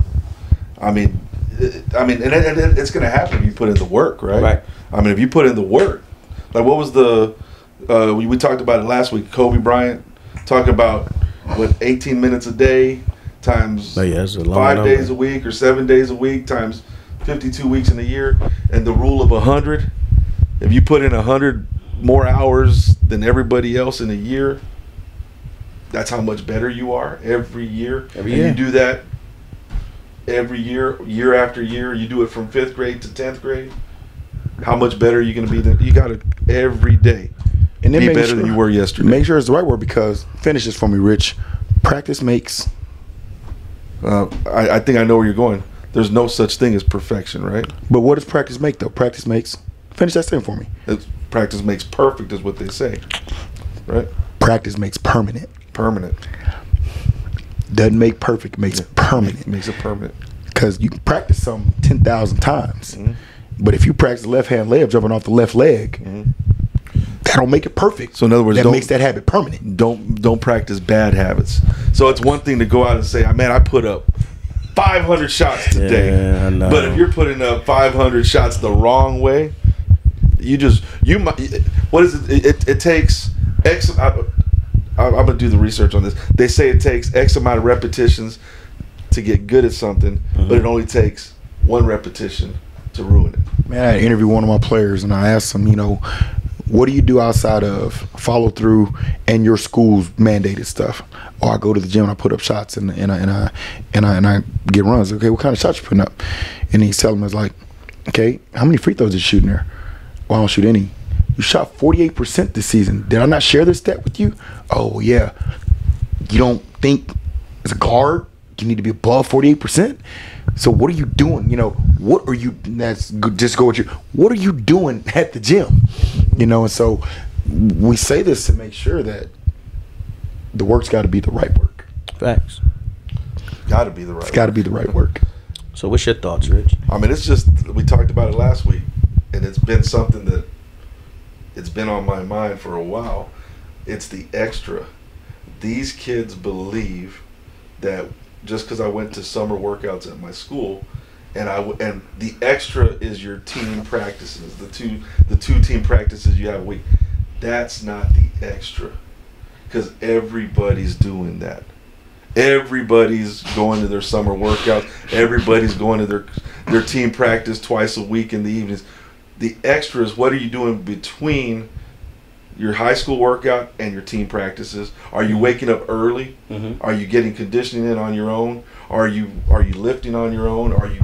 I mean, and it's going to happen if you put in the work, right? Right. I mean, if you put in the work, like what was the we talked about it last week. Kobe Bryant talking about 18 minutes a day times 5 days a week or 7 days a week times 52 weeks in a year, and the rule of 100. If you put in 100 more hours than everybody else in a year, that's how much better you are every year. You do that every year after year. You do it from 5th grade to 10th grade. How much better are you going to be? You got to every day And then be make better sure, than you were yesterday. Make sure it's the right word, because finish this for me, Rich. Practice makes. I think I know where you're going. There's no such thing as perfection, right? But what does practice make, though? Practice makes. Finish that statement for me. Practice makes perfect is what they say, right? Practice makes permanent. Permanent. Doesn't make perfect, makes permanent. Makes it permanent. Because you can practice something 10,000 times. Mm-hmm. But if you practice left hand layup jumping off the left leg, that don't make it perfect. So in other words, that makes that habit permanent. Don't practice bad habits. So it's one thing to go out and say, man, I put up 500 shots today. Yeah, I know. But if you're putting up 500 shots the wrong way, you might. What is it? It takes X. I'm gonna do the research on this. They say it takes X amount of repetitions to get good at something, but it only takes one repetition to ruin it. Man, I interviewed one of my players, and I asked him, what do you do outside of follow through and your school's mandated stuff? Or I go to the gym and I put up shots and I get runs. Okay, what kind of shots you putting up? And he's telling me, it's like, okay, how many free throws did you shoot in there? Well, I don't shoot any. You shot 48% this season. Did I not share this stat with you? Oh yeah. You don't think as a guard you need to be above 48%? So what are you doing? What are you? That's good. Just go with you. What are you doing at the gym? And so we say this to make sure that the work's got to be the right work. Facts. Got to be the right. It's got to be the right work. So what's your thoughts, Rich? I mean, it's just, we talked about it last week, and it's been something that it's been on my mind for a while. It's the extra. These kids believe that just because I went to summer workouts at my school, and the extra is your team practices, the two team practices you have a week. That's not the extra, because everybody's doing that. Everybody's going to their summer workouts. Everybody's going to their team practice twice a week in the evenings. The extra is, what are you doing between your high school workout and your team practices? Are you waking up early? Are you getting conditioning in on your own? Are you lifting on your own? Are you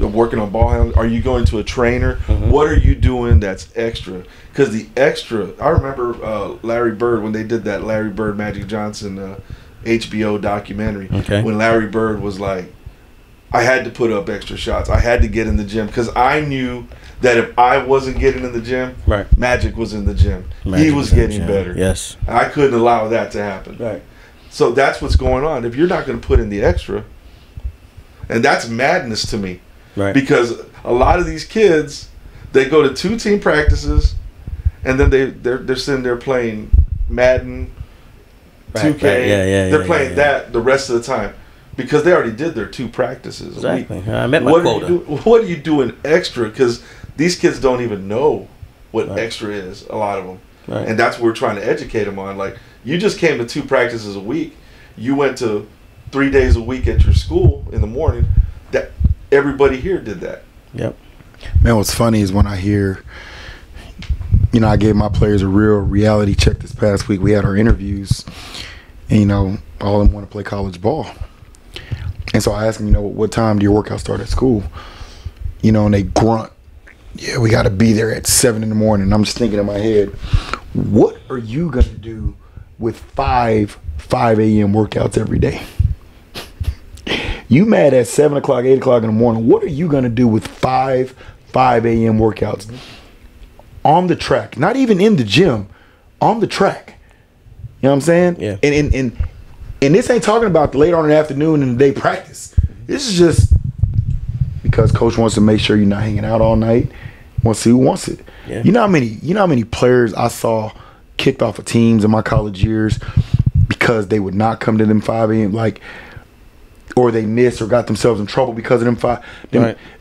working on ball handling? Are you going to a trainer? What are you doing that's extra? Because the extra, I remember Larry Bird, when they did that Larry Bird Magic Johnson HBO documentary, when Larry Bird was like, I had to put up extra shots. I had to get in the gym because I knew that if I wasn't getting in the gym, Magic was in the gym. He was getting better. Yes. I couldn't allow that to happen. Right. So that's what's going on. If you're not going to put in the extra, and that's madness to me. Right. Because a lot of these kids, they go to 2 team practices, and then they're sitting there playing Madden, 2K. They're playing that the rest of the time because they already did their 2 practices. Exactly. I met my quota. What are you doing extra? Because these kids don't even know what extra is, a lot of them. Right. And that's what we're trying to educate them on. Like, you just came to 2 practices a week. You went to 3 days a week at your school in the morning. That everybody here did that. Yep. Man, what's funny is when I hear, I gave my players a real reality check this past week. We had our interviews, and all of them want to play college ball. And so I asked them, what time do your workout start at school? And they grunt. Yeah, we got to be there at 7 in the morning. And I'm just thinking in my head, what are you going to do with 5 a.m. workouts every day? You mad at 7 o'clock, 8 o'clock in the morning. What are you going to do with 5 a.m. workouts? On the track. Not even in the gym. On the track. You know what I'm saying? Yeah. And this ain't talking about the later on in the afternoon and the day practice. This is just because coach wants to make sure you're not hanging out all night. Wants to see who wants it. Yeah. You know how many players I saw kicked off of teams in my college years because they would not come to them 5 a.m. Or they missed or got themselves in trouble because of them 5.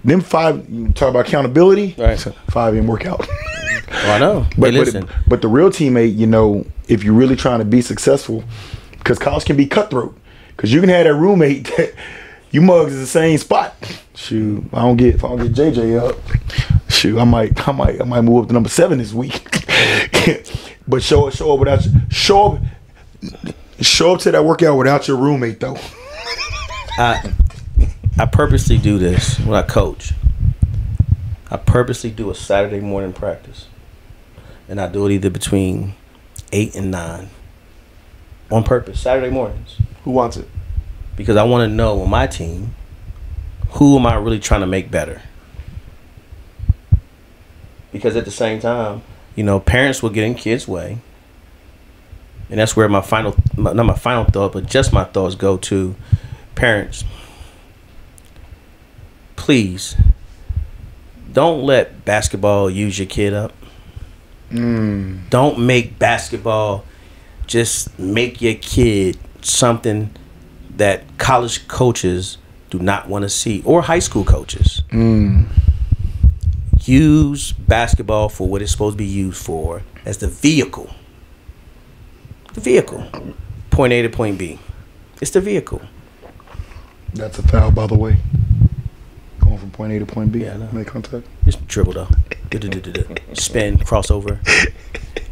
Them 5. You talk about accountability. Right. 5 a.m. workout. Well, I know. But the real teammate, if you're really trying to be successful, because college can be cutthroat. Because you can have that roommate that you mugs is the same spot. Shoot, if I don't get JJ up, shoot, I might move up to number 7 this week. But show up to that workout without your roommate though. I purposely do this when I coach. I purposely do a Saturday morning practice. and I do it either between 8 and 9 on purpose, Saturday mornings. Who wants it? Because I want to know on my team, who am I really trying to make better? Because at the same time, you know, parents will get in kids' way. And that's where not my final thought, but just my thoughts go to parents. Please, don't let basketball use your kid up. Don't make basketball just make your kid something that college coaches do not want to see, or high school coaches. Use basketball for what it's supposed to be used for, as the vehicle. The vehicle. Point A to point B. It's the vehicle. That's a foul, by the way. Going from point A to point B. Yeah, I know. Make contact. Just dribble though. Spin, crossover.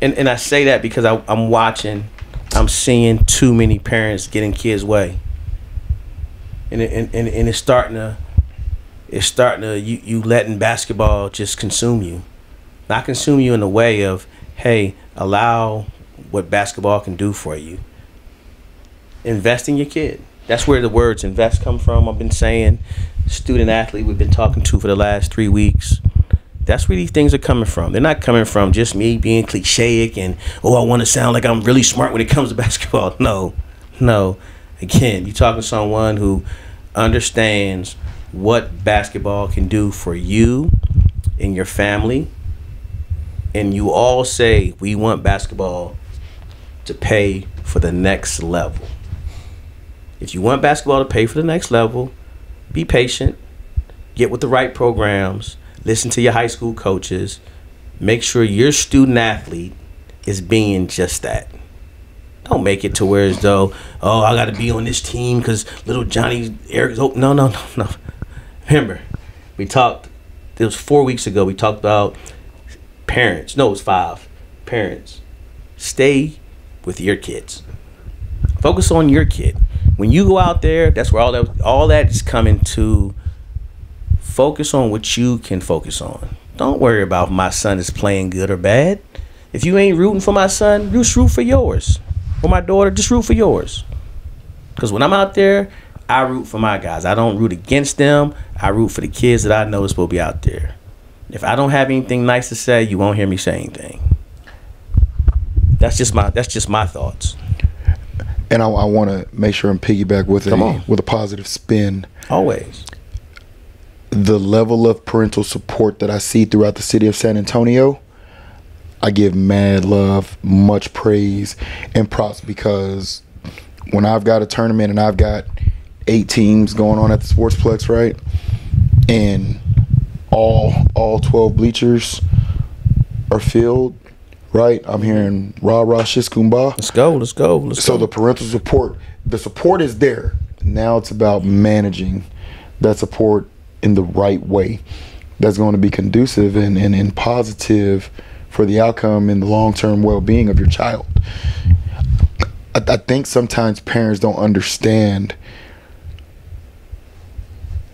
And I say that because I'm seeing too many parents getting kids' way. And it's starting to you letting basketball just consume you. Not consume you in the way of, hey, allow what basketball can do for you. Invest in your kid. That's where the words invest come from. I've been saying, student athlete we've been talking to for the last 3 weeks. That's where these things are coming from. They're not coming from just me being clichéic and, I want to sound like I'm really smart when it comes to basketball. No. Again, you're talking to someone who understands what basketball can do for you and your family. And you all say, we want basketball to pay for the next level. If you want basketball to pay for the next level, be patient, get with the right programs, listen to your high school coaches, make sure your student athlete is being just that. Don't make it to where as though, I got to be on this team because little Johnny Eric's open. No. Remember, we talked, it was 4 weeks ago, we talked about parents. No, it was 5. Parents, stay with your kids. Focus on your kid. When you go out there, that's where all that is coming to. Focus on what you can focus on. Don't worry about if my son is playing good or bad. If you ain't rooting for my son, just root for yours. Or my daughter, just root for yours. Because when I'm out there, I root for my guys. I don't root against them. I root for the kids that I know is supposed to be out there. If I don't have anything nice to say, you won't hear me say anything. That's just my thoughts. And I want to make sure and piggyback with a positive spin. Always. The level of parental support that I see throughout the city of San Antonio, I give mad love, much praise, and props, because when I've got a tournament and I've got 8 teams going on at the Sportsplex, right, and all 12 bleachers are filled, right, I'm hearing rah rah shis kumbah. Let's go. So the parental support, the support is there. Now it's about managing that support in the right way that's going to be conducive and positive for the outcome and the long-term well-being of your child. I think sometimes parents don't understand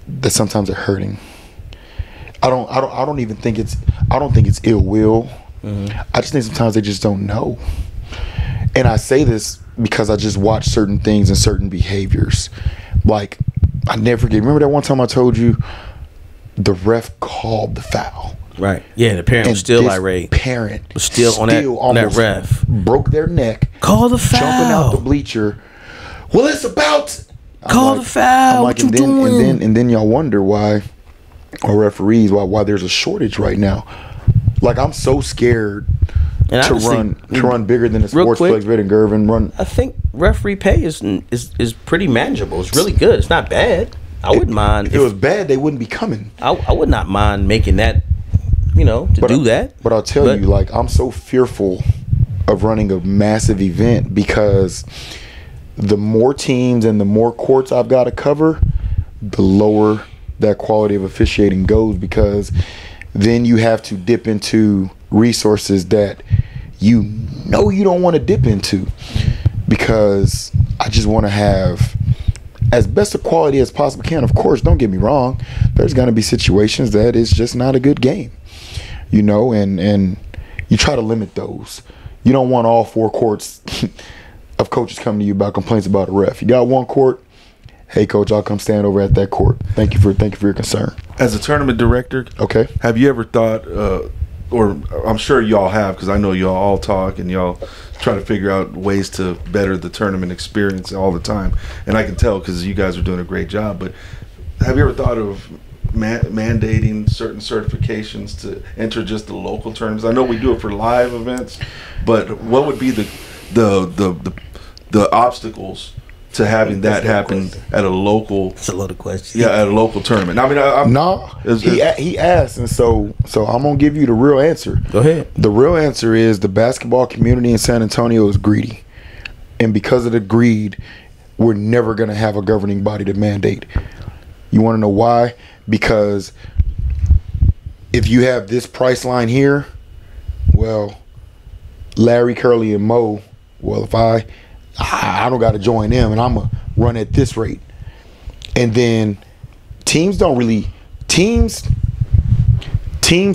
that sometimes they're hurting. I don't even think it's ill will. I just think sometimes they just don't know. And I say this because I just watch certain things and certain behaviors. Like, I never forget. Remember that one time I told you the ref called the foul? Right. Yeah, the parent was still irate. Parent was still on that ref. Broke their neck. Call the foul. Jumping out the bleacher. Well, it's about. Call the foul. What you doing? And then y'all wonder why, or referees, why there's a shortage right now. Like, I'm so scared to run bigger than the Sportsplex, Red and Gervin run. I think referee pay is pretty manageable. It's really good. It's not bad. I wouldn't mind. If it was bad, they wouldn't be coming. I would not mind making that, do that. But I'll tell you, like, I'm so fearful of running a massive event because the more teams and the more courts I've got to cover, the lower that quality of officiating goes, because then you have to dip into resources that you don't want to dip into, because I just want to have as best a quality as possible can. Of course, don't get me wrong, there's going to be situations that it's just not a good game, and you try to limit those. You don't want all 4 courts of coaches coming to you about complaints about a ref. You got 1 court. Hey, coach, I'll come stand over at that court. Thank you for your concern. As a tournament director, okay, have you ever thought, or I'm sure y'all have, because I know y'all all talk and y'all try to figure out ways to better the tournament experience all the time, and I can tell because you guys are doing a great job. But have you ever thought of mandating certain certifications to enter just the local tournaments? I know we do it for live events, but what would be the obstacles to having that happen at a local? It's a loaded question. Yeah, at a local tournament. I mean, he asked, and so I'm gonna give you the real answer. Go ahead. The real answer is the basketball community in San Antonio is greedy, and because of the greed, we're never gonna have a governing body to mandate. You want to know why? Because if you have this price line here, well, Larry, Curly, and Mo, well, if I don't got to join them, and I'm going to run at this rate. And then teams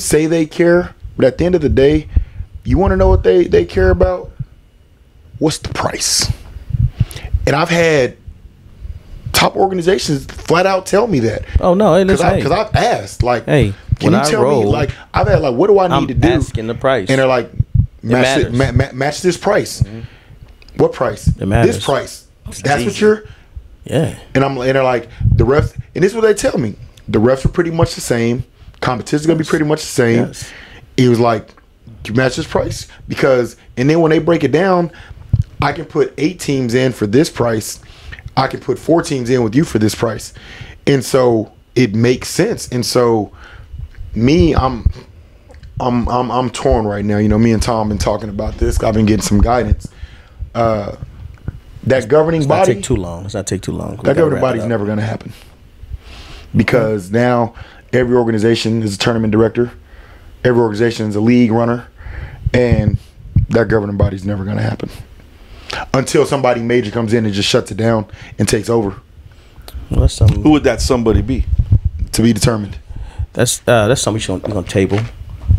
say they care, but at the end of the day, you want to know what they care about? What's the price? And I've had top organizations flat out tell me that. Oh, no. Because I've asked, like, hey, can you tell me, like, I've had, like, what do I need to do? I'm asking the price. And they're like, match this price. Mm-hmm. What price? This price. That's what you're. Yeah. And they're like, the refs, and this is what they tell me. The refs are pretty much the same. Competition's gonna be pretty much the same. Yes. He was like, you match this price? Because, and then when they break it down, I can put 8 teams in for this price. I can put 4 teams in with you for this price. And so it makes sense. And so me, I'm torn right now. You know, me and Tom been talking about this. I've been getting some guidance. That governing body. Let's not take too long. That governing body's never going to happen, because now every organization is a tournament director, every organization is a league runner, and that governing body's never going to happen until somebody major comes in and just shuts it down and takes over. Well, who would that somebody be? To be determined. That's something we're gonna table,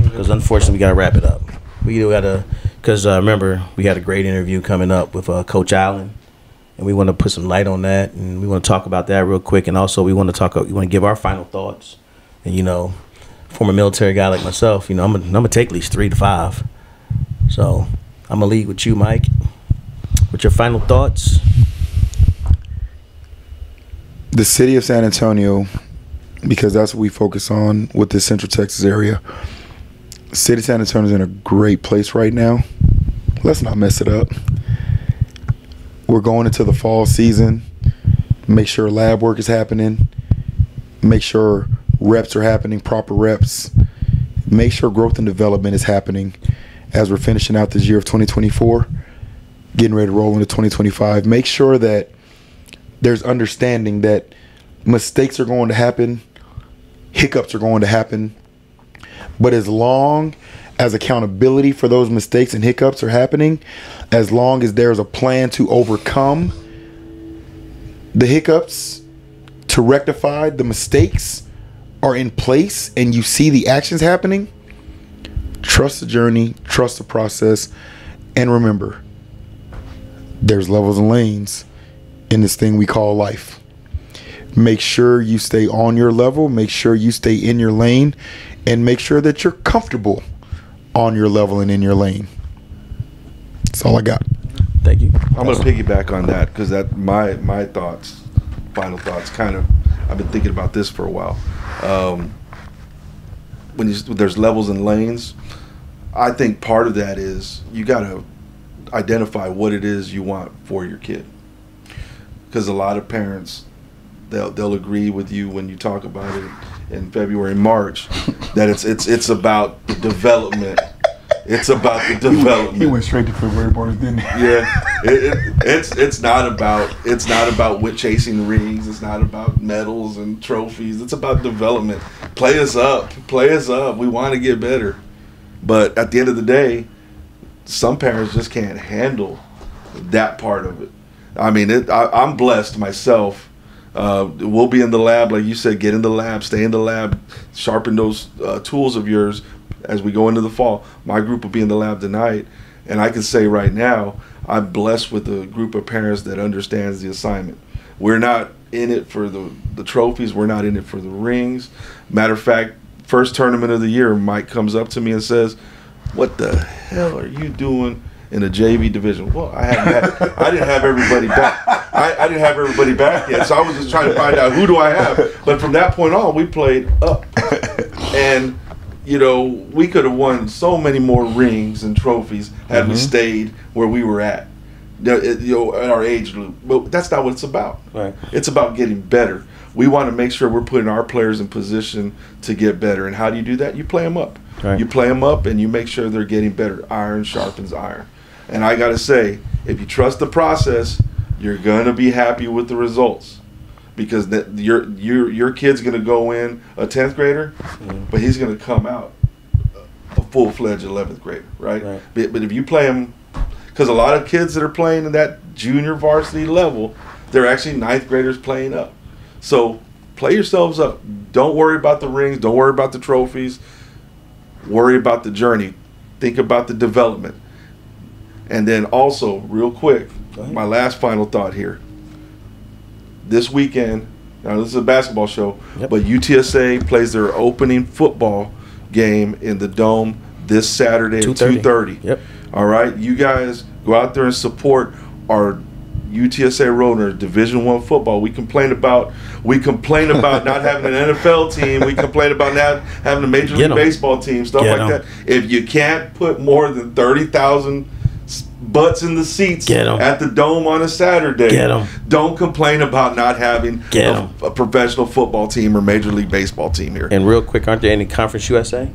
because unfortunately we gotta wrap it up. We gotta, because remember, we had a great interview coming up with Coach Allen, and we want to put some light on that, and we want to talk about that real quick, and also we want to give our final thoughts. And you know, former military guy like myself, you know, I'm gonna take at least 3 to 5. So I'm gonna lead with you, Mike, with your final thoughts. The city of San Antonio, because that's what we focus on with the Central Texas area. City of San Antonio is in a great place right now. Let's not mess it up. We're going into the fall season. Make sure lab work is happening. Make sure reps are happening, proper reps. Make sure growth and development is happening as we're finishing out this year of 2024, getting ready to roll into 2025. Make sure that there's understanding that mistakes are going to happen, hiccups are going to happen, but as long as accountability for those mistakes and hiccups are happening, as long as there's a plan to overcome the hiccups, to rectify the mistakes are in place, and you see the actions happening, trust the journey, trust the process, and remember, there's levels and lanes in this thing we call life. Make sure you stay on your level, make sure you stay in your lane, and make sure that you're comfortable on your level and in your lane. That's all I got. Thank you. I'm going to piggyback on that, because that my thoughts, final thoughts, kind of, I've been thinking about this for a while. When there's levels and lanes, I think part of that is you got to identify what it is you want for your kid. Because a lot of parents, they'll agree with you when you talk about it in February and March that it's about the development. It's about the development. He went straight to February March, didn't he? Yeah, it's not about chasing rings. It's not about medals and trophies. It's about development. Play us up. We want to get better, but at the end of the day, some parents just can't handle that part of it. I mean, I'm blessed myself. We'll be in the lab, like you said, get in the lab, stay in the lab, sharpen those tools of yours. as we go into the fall. My group will be in the lab tonight, and I can say right now, I'm blessed with a group of parents that understands the assignment. We're not in it for the trophies. We're not in it for the rings. Matter of fact, first tournament of the year, Mike comes up to me and says, "What the hell are you doing in the JV division?" Well, I didn't have everybody back. I didn't have everybody back yet, so I was just trying to find out who do I have. But from that point on, we played up, and we could have won so many more rings and trophies had we stayed where we were at, at our age group. But that's not what it's about. Right. It's about getting better. We want to make sure we're putting our players in position to get better. And how do you do that? You play them up. Right. You play them up, and you make sure they're getting better. Iron sharpens iron. And I got to say, if you trust the process, you're going to be happy with the results. Because your kid's going to go in a 10th grader, but he's going to come out a full-fledged 11th grader, right? But if you play him, because a lot of kids that are playing in that junior varsity level, they're actually 9th graders playing up. So play yourselves up. Don't worry about the rings. Don't worry about the trophies. Worry about the journey. Think about the development. And then also, real quick, my last final thought here. This weekend, now this is a basketball show, but UTSA plays their opening football game in the Dome this Saturday at 2:30. Yep. All right, you guys go out there and support our UTSA Roadrunners Division I football. We complain about not having an NFL team. We complain about not having a Major League Baseball team, stuff like that. If you can't put more than 30,000 butts in the seats at the Dome on a Saturday, don't complain about not having a professional football team or Major League Baseball team here. And real quick, aren't there any Conference USA?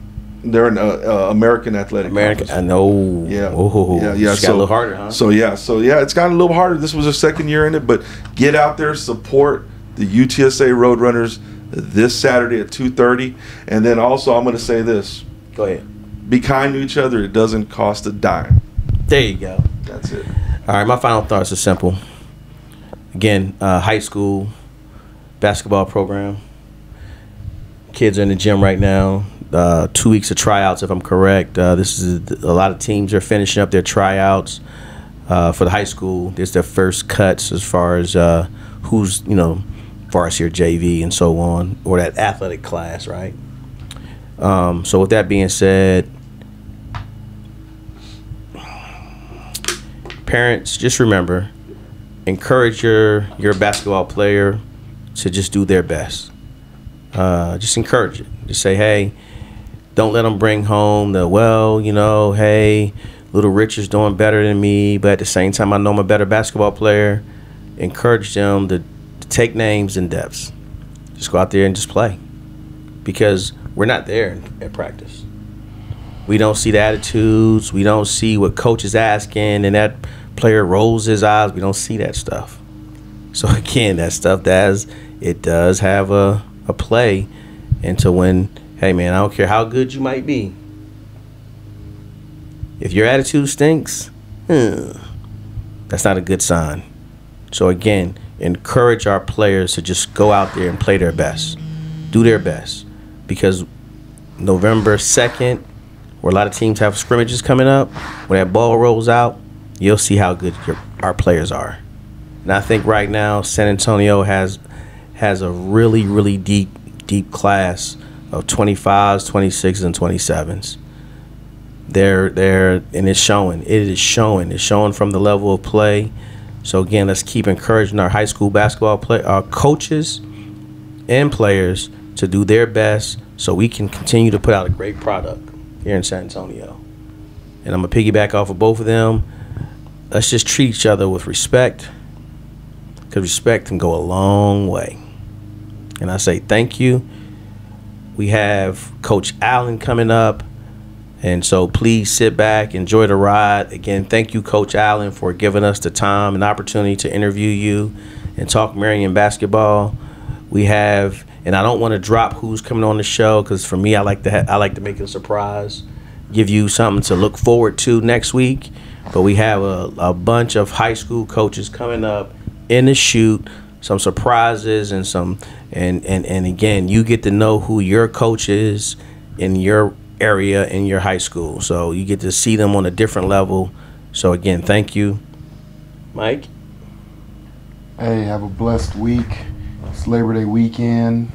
They're an American Athletic Conference. I know. Yeah. It's got a little harder, huh? So it's got a little harder. This was their second year in it, but get out there, support the UTSA Roadrunners this Saturday at 2:30. And then also, I'm going to say this. Go ahead. Be kind to each other. It doesn't cost a dime. There you go. That's it. All right, my final thoughts are simple. Again, high school basketball program. Kids are in the gym right now. 2 weeks of tryouts, if I'm correct. This is a lot of teams are finishing up their tryouts for the high school. This is their first cuts as far as who's varsity or JV and so on, or that athletic class, right? So with that being said, parents, just remember, encourage your basketball player to just do their best. Just encourage it. Just say, hey, don't let them bring home hey, little Rich is doing better than me, but at the same time, I know I'm a better basketball player. Encourage them to take names and depths. Just go out there and just play, because we're not there at practice. We don't see the attitudes. We don't see what coach is asking, and that player rolls his eyes. We don't see that stuff. So again, that stuff does have a play into when, hey man, I don't care how good you might be. If your attitude stinks, that's not a good sign. So again, encourage our players to just go out there and play their best. Do their best. Because November 2nd, where a lot of teams have scrimmages coming up, when that ball rolls out, you'll see how good our players are. And I think right now San Antonio has a really, really deep class of 25s, 26s, and 27s. And it's showing. It is showing. It's showing from the level of play. So again, let's keep encouraging our high school basketball our coaches and players to do their best, so we can continue to put out a great product here in San Antonio. And I'm gonna piggyback off of both of them. Let's just treat each other with respect, because respect can go a long way. And I say thank you. We have Coach Allen coming up, and so please sit back, enjoy the ride. Again, thank you, Coach Allen, for giving us the time and opportunity to interview you and talk Marion basketball. We have, and I don't want to drop who's coming on the show, because for me, I like to make it a surprise, give you something to look forward to next week. But we have a bunch of high school coaches coming up in the shoot, some surprises and some, and again, you get to know who your coach is in your area in your high school. So you get to see them on a different level. So again, thank you, Mike. Hey, have a blessed week. It's Labor Day weekend.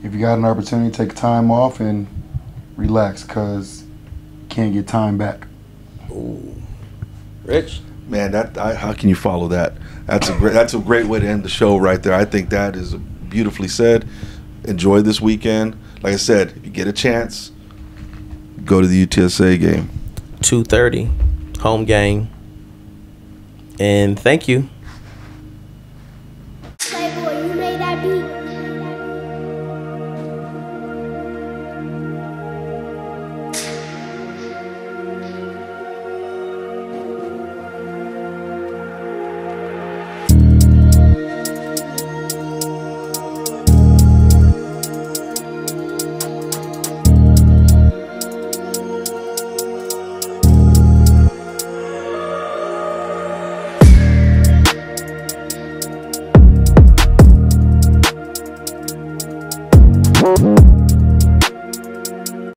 If you got an opportunity, take time off and relax, because you can't get time back. Ooh. Rich? Man, how can you follow that? That's a great way to end the show right there. I think that is beautifully said. Enjoy this weekend. Like I said, if you get a chance, go to the UTSA game. 2:30, home game. And thank you.